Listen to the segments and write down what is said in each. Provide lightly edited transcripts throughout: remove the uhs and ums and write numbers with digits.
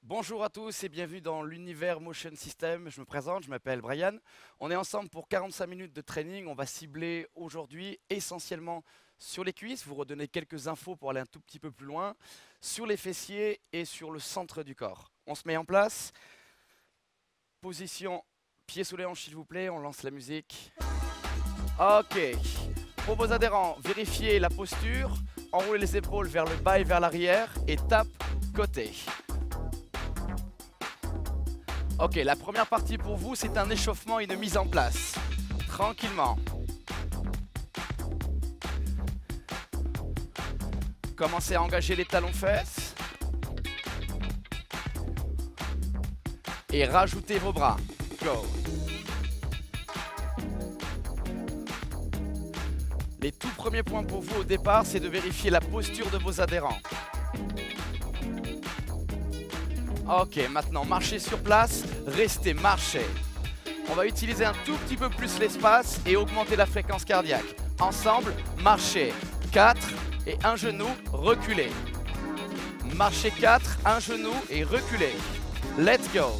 Bonjour à tous et bienvenue dans l'univers Motion System. Je me présente, je m'appelle Brian. On est ensemble pour 45 minutes de training. On va cibler aujourd'hui essentiellement sur les cuisses, vous redonner quelques infos pour aller un tout petit peu plus loin, sur les fessiers et sur le centre du corps. On se met en place. Position pieds sous les hanches s'il vous plaît, on lance la musique. Ok. Pour vos adhérents, vérifiez la posture, enroulez les épaules vers le bas et vers l'arrière et tape côté. Ok, la première partie pour vous, c'est un échauffement et une mise en place. Tranquillement. Commencez à engager les talons-fesses. Et rajoutez vos bras. Go. Les tout premiers points pour vous au départ, c'est de vérifier la posture de vos adhérents. Ok, maintenant marchez sur place, restez, marchez. On va utiliser un tout petit peu plus l'espace et augmenter la fréquence cardiaque. Ensemble, marchez 4 et un genou, reculez. Marchez 4, un genou et reculez. Let's go.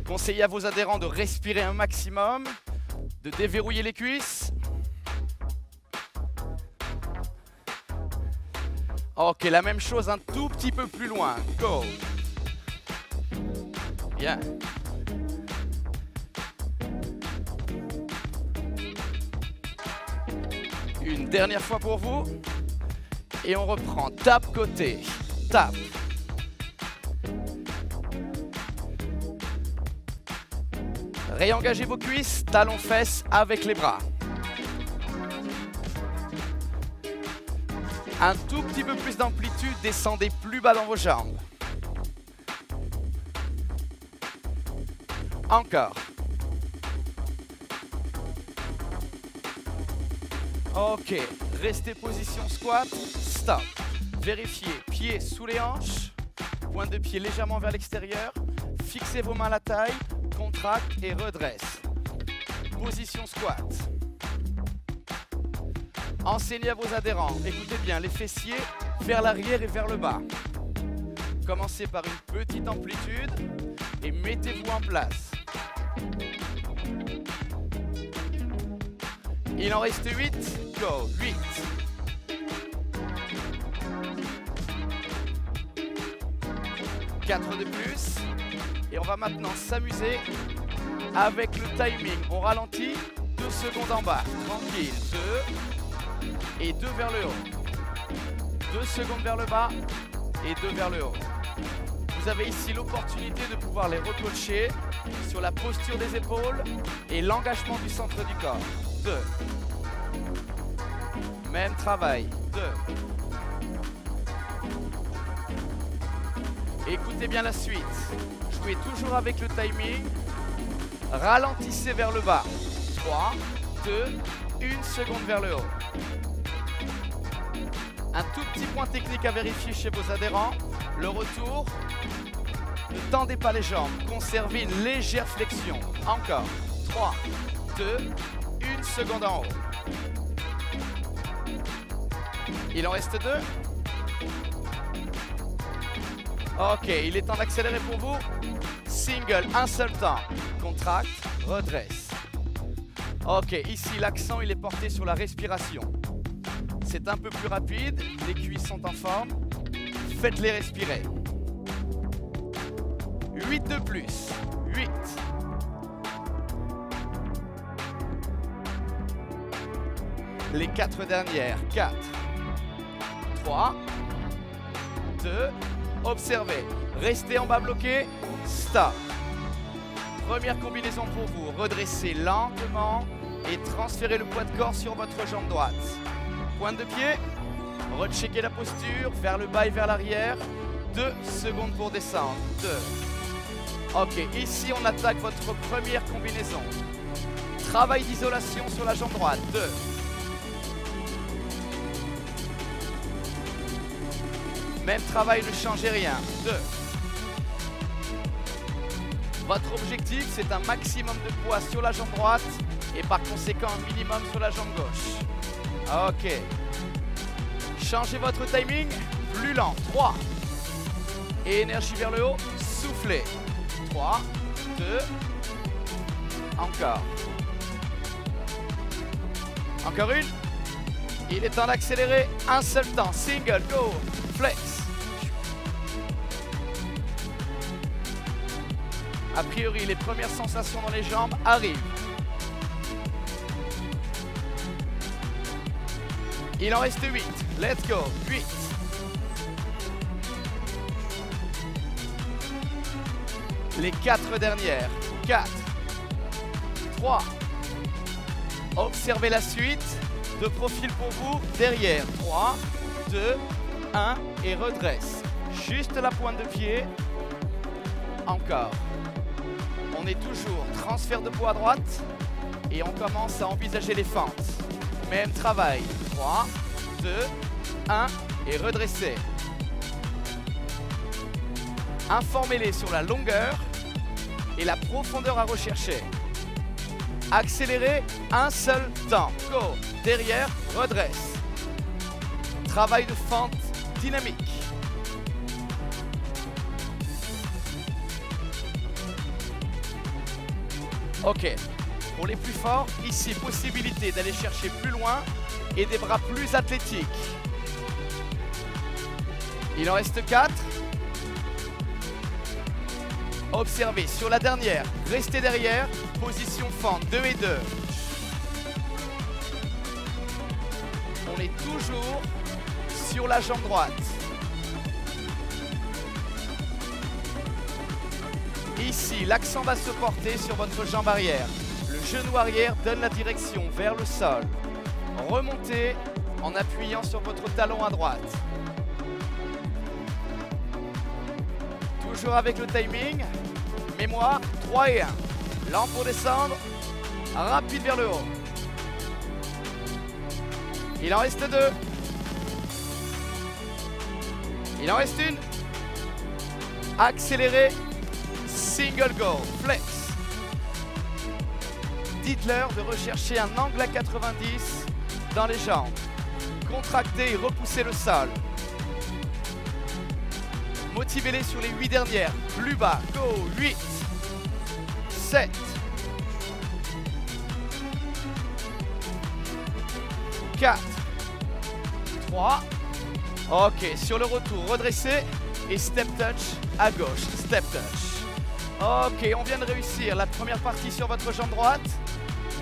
Conseillez à vos adhérents de respirer un maximum, de déverrouiller les cuisses. Ok, la même chose un tout petit peu plus loin. Go. Bien. Une dernière fois pour vous. Et on reprend. Tape côté. Tape. Réengagez vos cuisses, talons fesses avec les bras. Un tout petit peu plus d'amplitude, descendez plus bas dans vos jambes. Encore. Ok, restez position squat, stop. Vérifiez, pieds sous les hanches, pointe de pied légèrement vers l'extérieur. Fixez vos mains à la taille, contracte et redresse. Position squat. Enseignez à vos adhérents, écoutez bien, les fessiers vers l'arrière et vers le bas. Commencez par une petite amplitude et mettez-vous en place. Il en reste 8, go, 8. Quatre de plus. Et on va maintenant s'amuser avec le timing. On ralentit, 2 secondes en bas, tranquille, 2. Et 2 vers le haut. 2 secondes vers le bas et 2 vers le haut. Vous avez ici l'opportunité de pouvoir les recoacher sur la posture des épaules et l'engagement du centre du corps. 2. Même travail. 2. Écoutez bien la suite. Jouez toujours avec le timing. Ralentissez vers le bas. 3, 2, 1 seconde vers le haut. Un tout petit point technique à vérifier chez vos adhérents. Le retour. Ne tendez pas les jambes. Conservez une légère flexion. Encore. 3, 2, 1 seconde en haut. Il en reste 2. Ok, il est temps d'accélérer pour vous. Single, un seul temps. Contracte, redresse. Ok, ici l'accent il est porté sur la respiration. C'est un peu plus rapide, les cuisses sont en forme. Faites-les respirer. 8 de plus. 8. Les 4 dernières. 4. 3. 2. Observez. Restez en bas bloqué. Stop. Première combinaison pour vous. Redressez lentement et transférez le poids de corps sur votre jambe droite. Pointe de pied, recheckez la posture vers le bas et vers l'arrière. 2 secondes pour descendre. 2. Ok, ici on attaque votre première combinaison. Travail d'isolation sur la jambe droite. 2. Même travail, ne changez rien. 2. Votre objectif, c'est un maximum de poids sur la jambe droite et par conséquent un minimum sur la jambe gauche. Ok. Changez votre timing, plus lent. 3, Énergie vers le haut, soufflez. 3, 2, encore. Encore une. Il est temps d'accélérer. Un seul temps. Single, go, flex. A priori, les premières sensations dans les jambes arrivent. Il en reste 8. Let's go. 8. Les 4 dernières. 4, 3. Observez la suite. De profil pour vous. Derrière. 3, 2, 1. Et redresse. Juste la pointe de pied. Encore. On est toujours transfert de poids à droite. Et on commence à envisager les fentes. Même travail. 3, 2, 1. Et redressez. Informez-les sur la longueur et la profondeur à rechercher. Accélérez un seul temps. Go. Derrière, redresse. Travail de fente dynamique. Ok. Pour les plus forts, ici, possibilité d'aller chercher plus loin et des bras plus athlétiques. Il en reste 4. Observez sur la dernière, restez derrière, position fente 2 et 2. On est toujours sur la jambe droite. Ici, l'accent va se porter sur votre jambe arrière. Le genou arrière donne la direction vers le sol. Remontez en appuyant sur votre talon à droite. Toujours avec le timing. Mémoire, 3 et 1. Lent pour descendre. Rapide vers le haut. Il en reste 2. Il en reste une. Accélérez. Single go. Flex. Dites-leur de rechercher un angle à 90 dans les jambes. Contractez et repoussez le sol. Motivez-les sur les 8 dernières. Plus bas. Go. 8. 7. 4. 3. Ok. Sur le retour, redressez. Et step touch à gauche. Step touch. Ok. On vient de réussir la première partie sur votre jambe droite.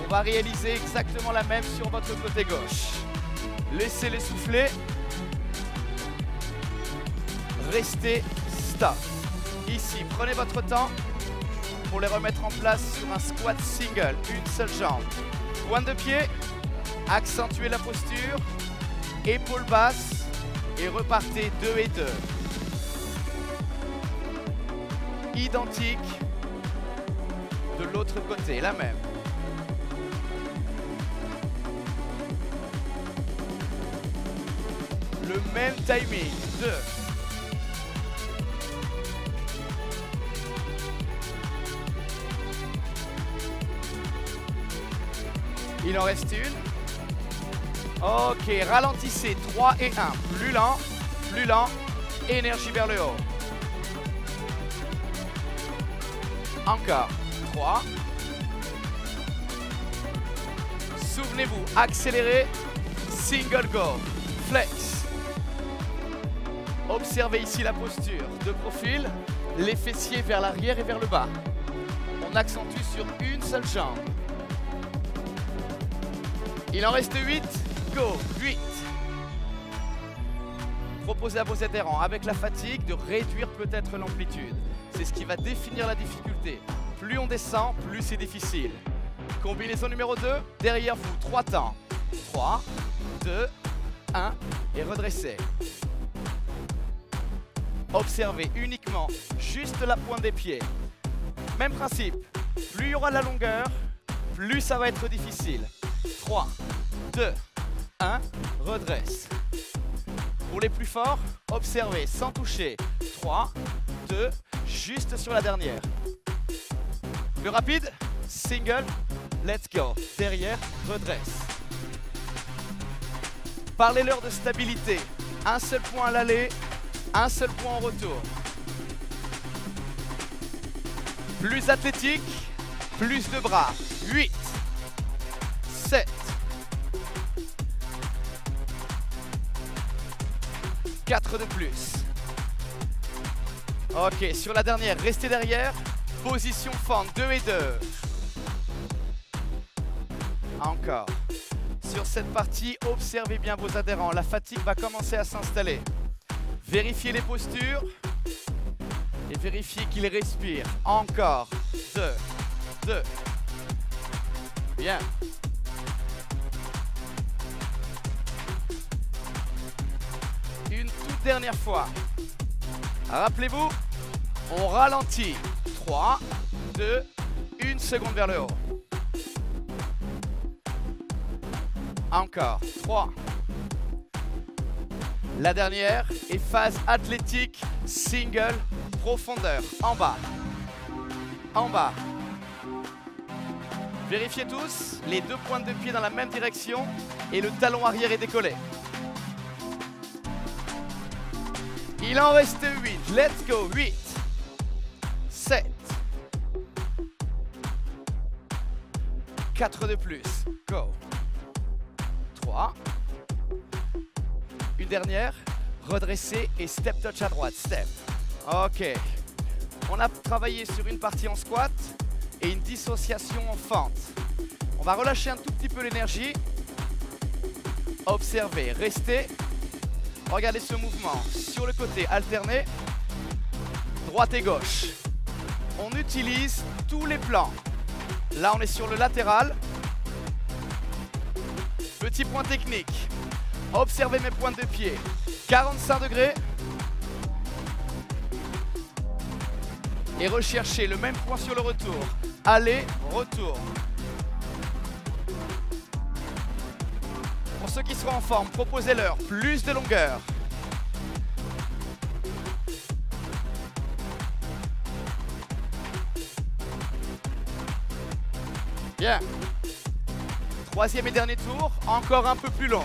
On va réaliser exactement la même sur votre côté gauche. Laissez-les souffler. Restez stop. Ici, prenez votre temps pour les remettre en place sur un squat single, une seule jambe. Pointe de pied, accentuez la posture, épaules basses et repartez 2 et 2. Identique de l'autre côté, la même. Le même timing, 2. Il en reste une. Ok, ralentissez. 3 et 1. Plus lent, plus lent. Énergie vers le haut. Encore. 3. Souvenez-vous, accélérez. Single go. Flex. Observez ici la posture de profil. Les fessiers vers l'arrière et vers le bas. On accentue sur une seule jambe. Il en reste 8. Go. 8. Proposez à vos adhérents, avec la fatigue, de réduire peut-être l'amplitude. C'est ce qui va définir la difficulté. Plus on descend, plus c'est difficile. Combinaison numéro 2. Derrière vous, 3 temps. 3, 2, 1 et redressez. Observez uniquement juste la pointe des pieds. Même principe. Plus il y aura de la longueur, plus ça va être difficile. 3, 2, 1, redresse. Pour les plus forts, observez sans toucher. 3, 2, juste sur la dernière. Plus rapide, single, let's go. Derrière, redresse. Parlez-leur de stabilité. Un seul point à l'aller, un seul point en retour. Plus athlétique, plus de bras. 8, 7, 4 de plus. Ok, sur la dernière, restez derrière. Position fente, 2 et 2. Encore. Sur cette partie, observez bien vos adhérents. La fatigue va commencer à s'installer. Vérifiez les postures et vérifiez qu'ils respirent. Encore. 2, 2. Bien. Une toute dernière fois. Rappelez-vous, on ralentit. 3, 2, 1 seconde vers le haut. Encore. 3. La dernière est phase athlétique, single, profondeur. En bas. En bas. Vérifiez tous, les 2 pointes de pied dans la même direction et le talon arrière est décollé. Il en reste 8. Let's go. 8, 7, 4 de plus. Go. 3. Une dernière. Redresser et step touch à droite. Step. Ok. On a travaillé sur une partie en squat et une dissociation en fente. On va relâcher un tout petit peu l'énergie. Observez. Restez. Regardez ce mouvement. Sur le côté, alterné. Droite et gauche. On utilise tous les plans. Là, on est sur le latéral. Petit point technique. Observez mes pointes de pied. 45 degrés. Et recherchez le même point sur le retour. Aller, retour. Pour ceux qui seront en forme, proposez-leur plus de longueur. Bien. Troisième et dernier tour, encore un peu plus long.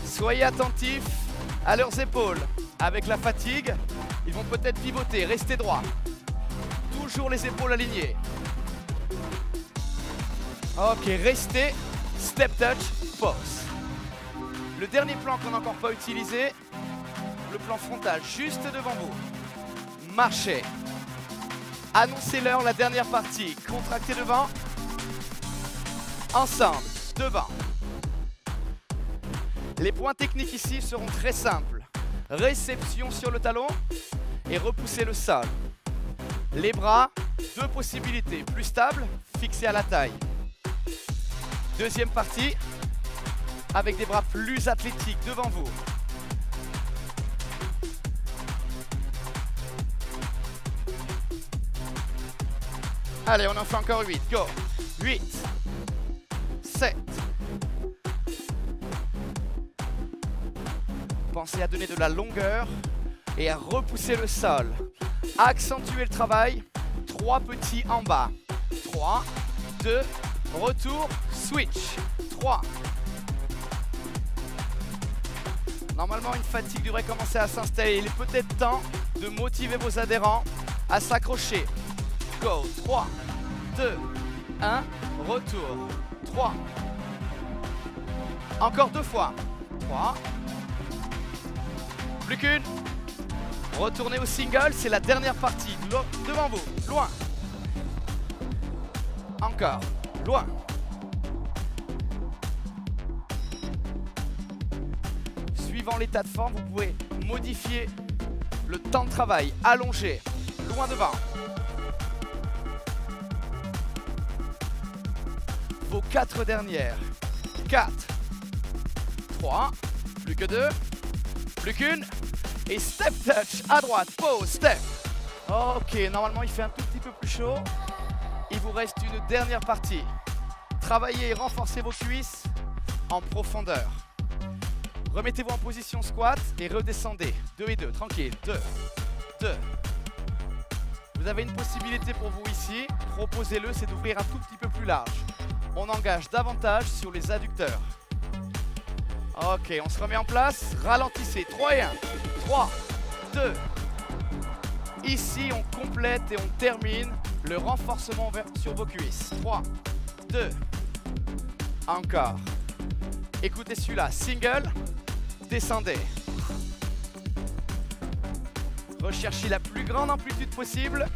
Soyez attentifs à leurs épaules. Avec la fatigue, ils vont peut-être pivoter. Restez droit. Toujours les épaules alignées. Ok, restez. Step touch, pause. Le dernier plan qu'on n'a encore pas utilisé, le plan frontal, juste devant vous. Marchez. Annoncez-leur la dernière partie. Contractez devant. Ensemble, devant. Les points techniques ici seront très simples. Réception sur le talon et repousser le sol. Les bras, 2 possibilités. Plus stable, fixé à la taille. Deuxième partie, avec des bras plus athlétiques devant vous. Allez, on en fait encore 8. Go. 8, 7. Pensez à donner de la longueur et à repousser le sol. Accentuez le travail. 3 petits en bas. 3, 2, retour, switch. 3. Normalement, une fatigue devrait commencer à s'installer. Il est peut-être temps de motiver vos adhérents à s'accrocher. Go. 3, 2, 1, retour. 3. Encore 2 fois. 3. Plus qu'une. Retournez au single, c'est la dernière partie. Devant vous, loin. Encore, loin. Suivant l'état de forme, vous pouvez modifier le temps de travail. Allonger, loin devant. Vos 4 dernières. 4, 3, plus que 2, plus qu'une. Et step touch à droite, pause, step. Ok, normalement il fait un tout petit peu plus chaud. Il vous reste une dernière partie. Travaillez et renforcez vos cuisses en profondeur. Remettez-vous en position squat et redescendez. 2 et 2, tranquille. 2, 2. Vous avez une possibilité pour vous ici. Proposez-le, c'est d'ouvrir un tout petit peu plus large. On engage davantage sur les adducteurs. Ok, on se remet en place. Ralentissez. 3 et 1. 3, 2. Ici, on complète et on termine le renforcement sur vos cuisses. 3, 2, encore. Écoutez celui-là, single, descendez. Recherchez la plus grande amplitude possible.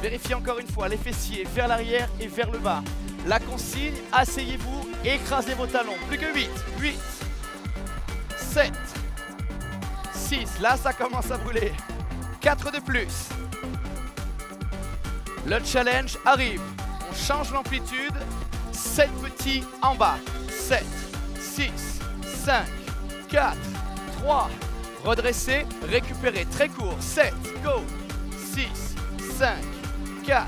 Vérifiez encore une fois les fessiers vers l'arrière et vers le bas. La consigne, asseyez-vous, écrasez vos talons. Plus que 8, 8, 7, 6, là ça commence à brûler. 4 de plus. Le challenge arrive. On change l'amplitude. 7 petits en bas. 7, 6, 5, 4, 3. Redressez, récupérez. Très court. 7, go. 6, 5, 4,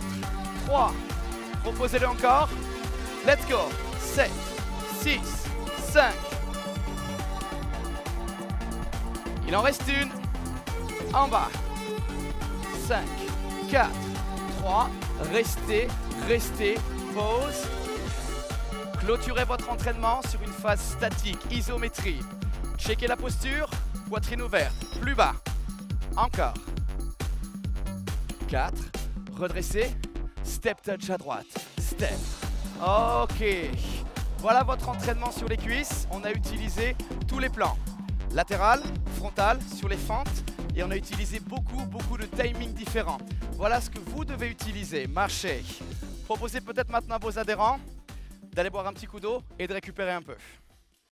3. Proposez-le encore. Let's go. 7, 6, 5. Il en reste une. En bas. 5, 4, 3. Restez, restez. Pause. Clôturez votre entraînement sur une phase statique, isométrie. Checkez la posture, poitrine ouverte, plus bas. Encore. 4. Redressez. Step touch à droite. Step. Ok. Voilà votre entraînement sur les cuisses. On a utilisé tous les plans. Latéral, frontal, sur les fentes. Et on a utilisé beaucoup de timings différents. Voilà ce que vous devez utiliser. Marchez. Proposez peut-être maintenant à vos adhérents d'aller boire un petit coup d'eau et de récupérer un peu.